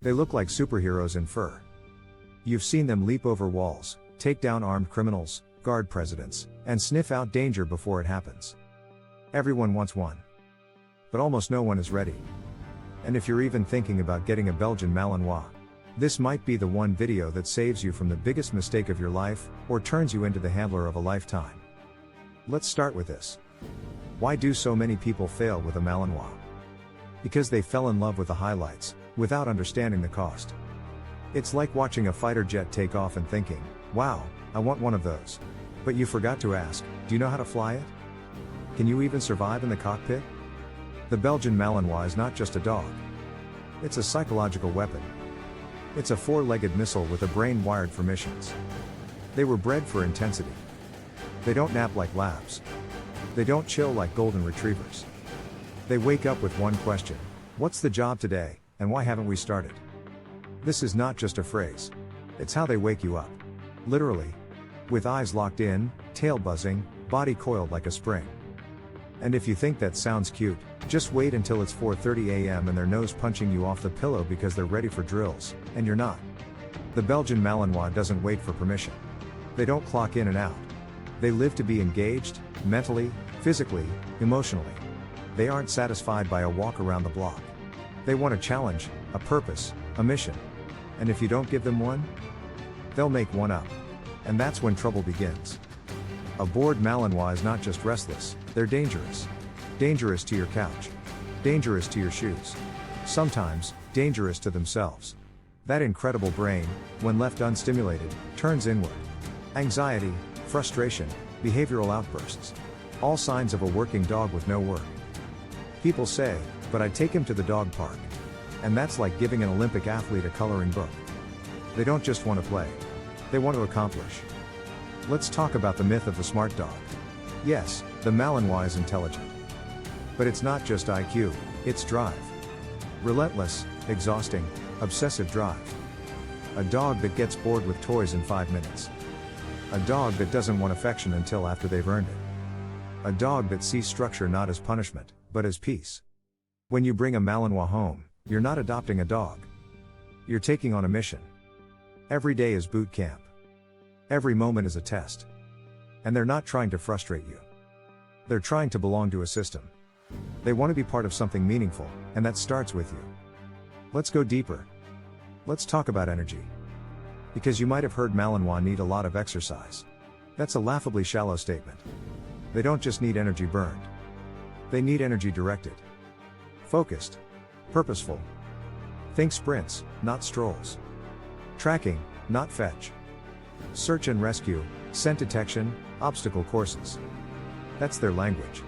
They look like superheroes in fur. You've seen them leap over walls, take down armed criminals, guard presidents, and sniff out danger before it happens. Everyone wants one. But almost no one is ready. And if you're even thinking about getting a Belgian Malinois, this might be the one video that saves you from the biggest mistake of your life, or turns you into the handler of a lifetime. Let's start with this. Why do so many people fail with a Malinois? Because they fell in love with the highlights, without understanding the cost. It's like watching a fighter jet take off and thinking, wow, I want one of those. But you forgot to ask, do you know how to fly it? Can you even survive in the cockpit? The Belgian Malinois is not just a dog. It's a psychological weapon. It's a four-legged missile with a brain wired for missions. They were bred for intensity. They don't nap like labs. They don't chill like golden retrievers. They wake up with one question: what's the job today, and why haven't we started? This is not just a phrase. It's how they wake you up. Literally. With eyes locked in, tail buzzing, body coiled like a spring. And if you think that sounds cute, just wait until it's 4:30 a.m. and their nose punching you off the pillow because they're ready for drills, and you're not. The Belgian Malinois doesn't wait for permission. They don't clock in and out. They live to be engaged, mentally, physically, emotionally. They aren't satisfied by a walk around the block. They want a challenge, a purpose, a mission. And if you don't give them one, they'll make one up. And that's when trouble begins. A bored Malinois is not just restless, they're dangerous. Dangerous to your couch. Dangerous to your shoes. Sometimes, dangerous to themselves. That incredible brain, when left unstimulated, turns inward. Anxiety, frustration, behavioral outbursts. All signs of a working dog with no work. People say, but I'd take him to the dog park. And that's like giving an Olympic athlete a coloring book. They don't just want to play. They want to accomplish. Let's talk about the myth of the smart dog. Yes, the Malinois is intelligent. But it's not just IQ, it's drive. Relentless, exhausting, obsessive drive. A dog that gets bored with toys in 5 minutes. A dog that doesn't want affection until after they've earned it. A dog that sees structure not as punishment, but as peace. When you bring a Malinois home, you're not adopting a dog. You're taking on a mission. Every day is boot camp. Every moment is a test. And they're not trying to frustrate you. They're trying to belong to a system. They want to be part of something meaningful, and that starts with you. Let's go deeper. Let's talk about energy. Because you might have heard Malinois need a lot of exercise. That's a laughably shallow statement. They don't just need energy burned. They need energy directed. Focused. Purposeful. Think sprints, not strolls. Tracking, not fetch. Search and rescue, scent detection, obstacle courses. That's their language.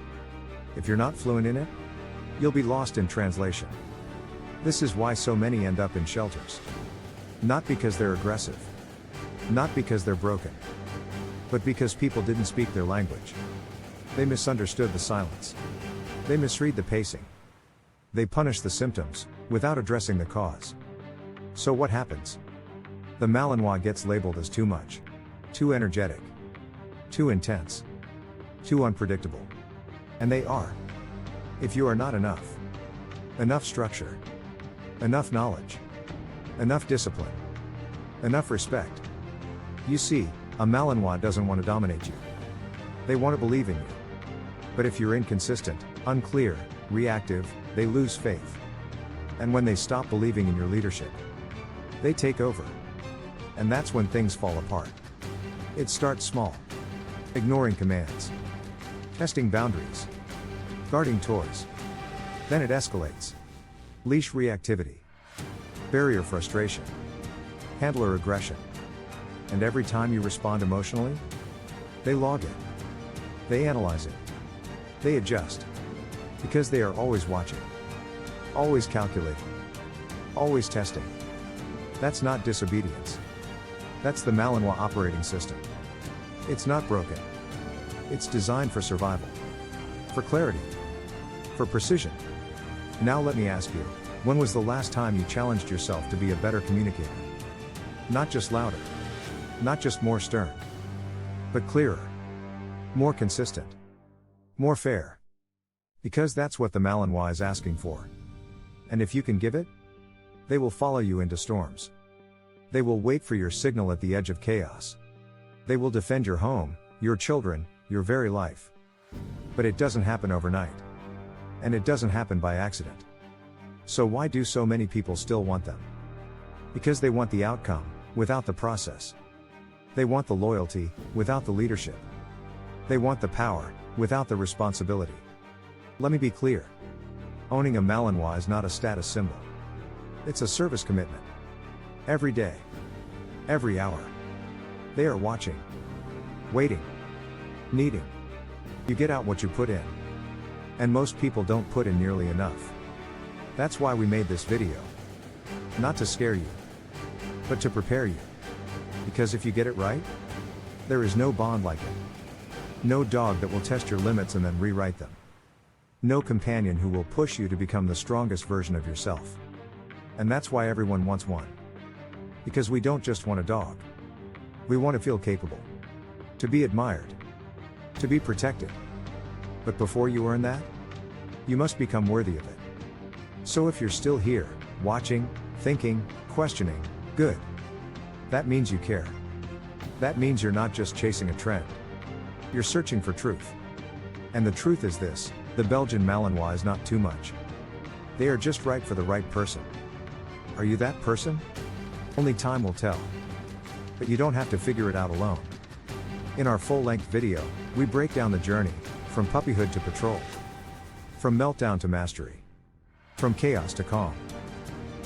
If you're not fluent in it, you'll be lost in translation. This is why so many end up in shelters. Not because they're aggressive. Not because they're broken. But because people didn't speak their language. They misunderstood the silence. They misread the pacing. They punish the symptoms, without addressing the cause. So what happens? The Malinois gets labeled as too much. Too energetic. Too intense. Too unpredictable. And they are. If you are not enough. Enough structure. Enough knowledge. Enough discipline. Enough respect. You see, a Malinois doesn't want to dominate you. They want to believe in you. But if you're inconsistent, unclear, reactive, they lose faith. And when they stop believing in your leadership, they take over. And that's when things fall apart. It starts small. Ignoring commands. Testing boundaries. Guarding toys. Then it escalates. Leash reactivity. Barrier frustration. Handler aggression. And every time you respond emotionally, they log it. They analyze it. They adjust. Because they are always watching. Always calculating. Always testing. That's not disobedience. That's the Malinois operating system. It's not broken. It's designed for survival. For clarity. For precision. Now let me ask you, when was the last time you challenged yourself to be a better communicator? Not just louder. Not just more stern. But clearer. More consistent. More fair. Because that's what the Malinois is asking for. And if you can give it, They will follow you into storms. They will wait for your signal at the edge of chaos. They will defend your home, your children, your very life. But it doesn't happen overnight. And it doesn't happen by accident. So why do so many people still want them? Because they want the outcome, without the process. They want the loyalty, without the leadership. They want the power, without the responsibility. Let me be clear. Owning a Malinois is not a status symbol. It's a service commitment. Every day. Every hour. They are watching. Waiting. Needing. You get out what you put in. And most people don't put in nearly enough. That's why we made this video. Not to scare you. But to prepare you. Because if you get it right, there is no bond like it. No dog that will test your limits and then rewrite them. No companion who will push you to become the strongest version of yourself. And that's why everyone wants one. Because we don't just want a dog. We want to feel capable. To be admired. To be protected. But before you earn that, you must become worthy of it. So if you're still here, watching, thinking, questioning, good. That means you care. That means you're not just chasing a trend. You're searching for truth. And the truth is this, the Belgian Malinois is not too much. They are just right for the right person. Are you that person? Only time will tell. But you don't have to figure it out alone. In our full-length video, we break down the journey, from puppyhood to patrol. From meltdown to mastery. From chaos to calm.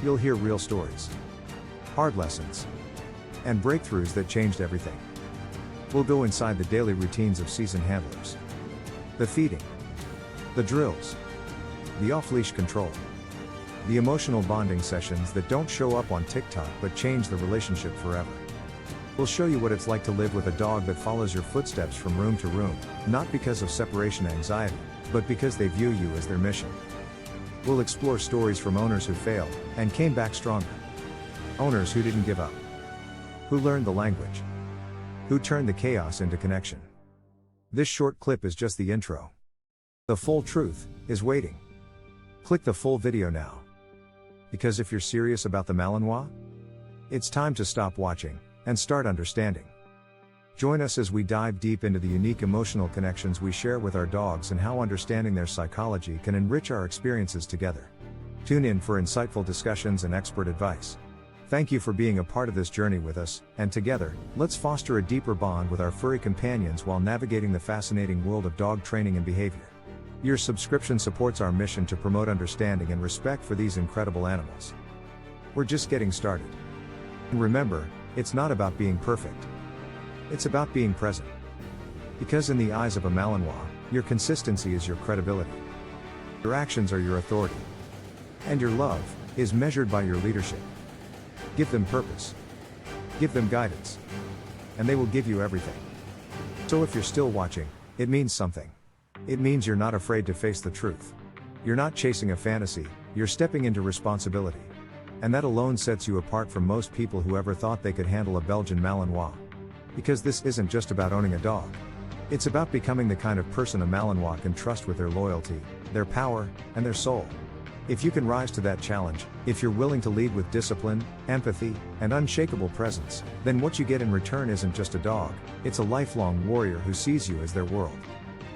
You'll hear real stories. Hard lessons. And breakthroughs that changed everything. We'll go inside the daily routines of seasoned handlers. The feeding. The drills. The off-leash control. The emotional bonding sessions that don't show up on TikTok but change the relationship forever. We'll show you what it's like to live with a dog that follows your footsteps from room to room, not because of separation anxiety, but because they view you as their mission. We'll explore stories from owners who failed, and came back stronger. Owners who didn't give up. Who learned the language. Who turned the chaos into connection. This short clip is just the intro. The full truth is waiting. Click the full video now. Because if you're serious about the Malinois, it's time to stop watching and start understanding. Join us as we dive deep into the unique emotional connections we share with our dogs and how understanding their psychology can enrich our experiences together. Tune in for insightful discussions and expert advice. Thank you for being a part of this journey with us, and together, let's foster a deeper bond with our furry companions while navigating the fascinating world of dog training and behavior. Your subscription supports our mission to promote understanding and respect for these incredible animals. We're just getting started. And remember, it's not about being perfect. It's about being present. Because in the eyes of a Malinois, your consistency is your credibility. Your actions are your authority. And your love is measured by your leadership. Give them purpose. Give them guidance. And they will give you everything. So if you're still watching, it means something. It means you're not afraid to face the truth. You're not chasing a fantasy, you're stepping into responsibility. And that alone sets you apart from most people who ever thought they could handle a Belgian Malinois. Because this isn't just about owning a dog. It's about becoming the kind of person a Malinois can trust with their loyalty, their power, and their soul. If you can rise to that challenge, if you're willing to lead with discipline, empathy, and unshakable presence, then what you get in return isn't just a dog, it's a lifelong warrior who sees you as their world.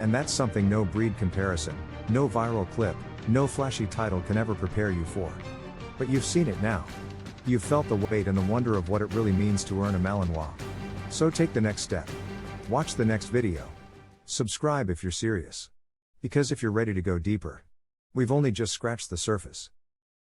And that's something no breed comparison, no viral clip, no flashy title can ever prepare you for. But you've seen it now. You've felt the weight and the wonder of what it really means to earn a Malinois. So take the next step. Watch the next video. Subscribe if you're serious. Because if you're ready to go deeper, we've only just scratched the surface.